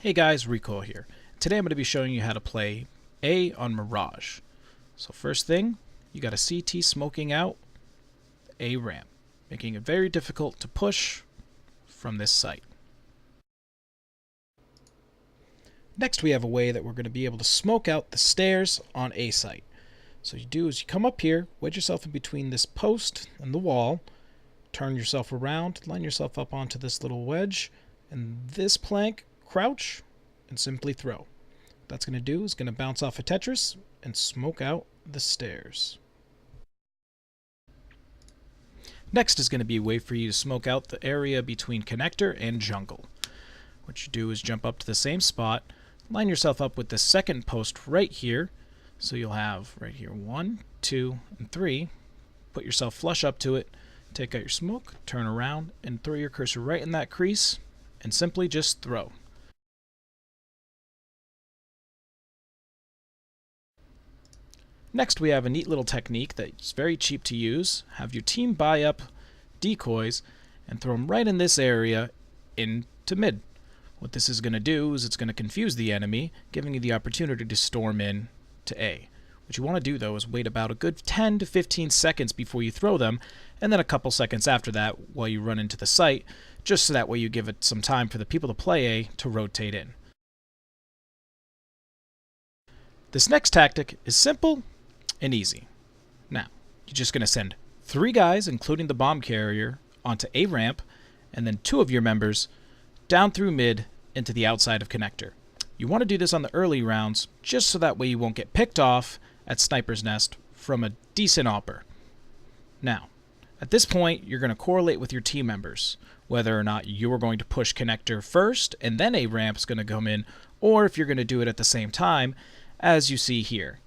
Hey guys, Recoil here. Today I'm going to be showing you how to play A on Mirage. So first thing, you got a CT smoking out A ramp, making it very difficult to push from this site. Next we have a way that we're going to be able to smoke out the stairs on A site. So what you do is you come up here, wedge yourself in between this post and the wall, turn yourself around, line yourself up onto this little wedge, and this plank, crouch, and simply throw. What that's going to do is going to bounce off a Tetris and smoke out the stairs. Next is going to be a way for you to smoke out the area between connector and jungle. What you do is jump up to the same spot, line yourself up with the second post right here, so you'll have right here 1, 2, and 3. Put yourself flush up to it, take out your smoke, turn around, and throw your cursor right in that crease, and simply just throw. Next we have a neat little technique that's very cheap to use. Have your team buy up decoys and throw them right in this area into mid. What this is going to do is it's going to confuse the enemy, giving you the opportunity to storm in to A. What you want to do though is wait about a good 10 to 15 seconds before you throw them, and then a couple seconds after that while you run into the site, just so that way you give it some time for the people to play A to rotate in. This next tactic is simple and easy. Now, you're just going to send 3 guys, including the bomb carrier, onto A ramp, and then 2 of your members down through mid into the outside of connector. You want to do this on the early rounds, just so that way you won't get picked off at Sniper's Nest from a decent AWPer. Now, at this point, you're going to correlate with your team members, whether or not you are going to push connector first, and then A ramp's going to come in, or if you're going to do it at the same time, as you see here.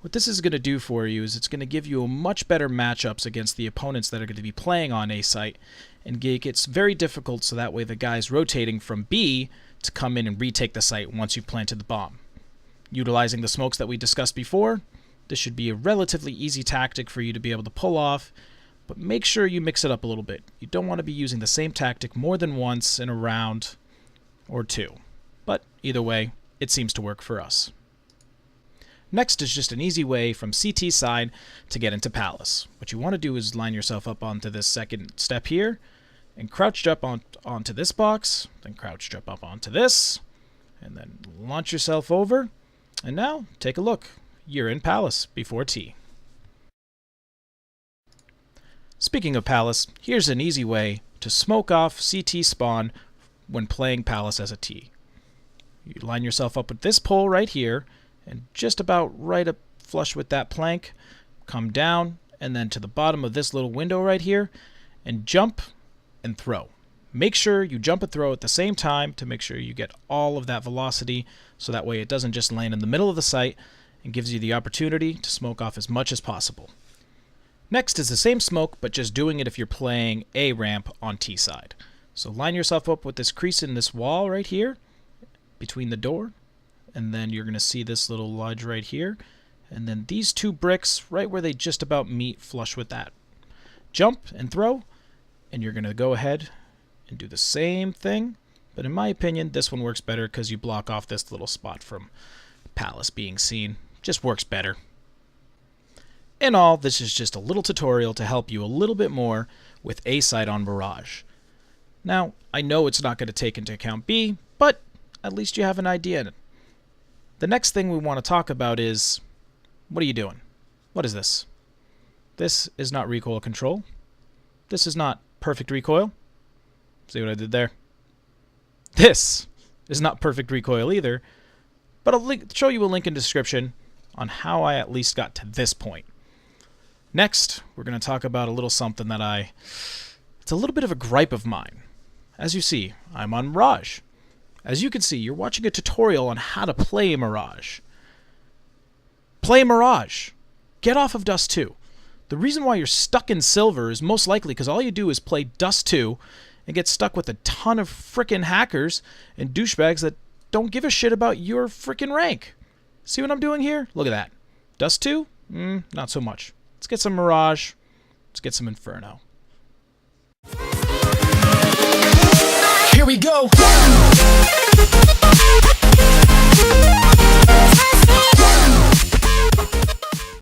What this is going to do for you is it's going to give you a much better matchups against the opponents that are going to be playing on A site, and it gets very difficult so that way the guy's rotating from B to come in and retake the site once you've planted the bomb. Utilizing the smokes that we discussed before, this should be a relatively easy tactic for you to be able to pull off, but make sure you mix it up a little bit. You don't want to be using the same tactic more than once in a round or 2. But either way, it seems to work for us. Next is just an easy way from CT side to get into Palace. What you want to do is line yourself up onto this second step here, and crouch jump onto this box, then crouch jump up onto this, and then launch yourself over, and now take a look. You're in Palace before T. Speaking of Palace, here's an easy way to smoke off CT spawn when playing Palace as a T. You line yourself up with this pole right here, and just about right up flush with that plank, come down, and then to the bottom of this little window right here, and jump and throw. Make sure you jump and throw at the same time to make sure you get all of that velocity, so that way it doesn't just land in the middle of the site and gives you the opportunity to smoke off as much as possible. Next is the same smoke, but just doing it if you're playing A ramp on T side. So line yourself up with this crease in this wall right here, between the door, and then you're going to see this little ledge right here, and then these 2 bricks right where they just about meet flush with that. Jump and throw, and you're going to go ahead and do the same thing, but in my opinion this one works better because you block off this little spot from Palace being seen. Just works better. In all, this is just a little tutorial to help you a little bit more with A site on Mirage. Now, I know it's not going to take into account B, but at least you have an idea. The next thing we want to talk about is, what are you doing? What is this? This is not recoil control. This is not perfect recoil. See what I did there? This is not perfect recoil either, but I'll show you a link in the description on how I at least got to this point. Next, we're going to talk about a little something that it's a little bit of a gripe of mine. As you see, I'm on Mirage. As you can see, you're watching a tutorial on how to play Mirage. Play Mirage. Get off of Dust 2. The reason why you're stuck in Silver is most likely because all you do is play Dust 2 and get stuck with a ton of frickin' hackers and douchebags that don't give a shit about your frickin' rank. See what I'm doing here? Look at that. Dust 2? Not so much. Let's get some Mirage. Let's get some Inferno. Here we go.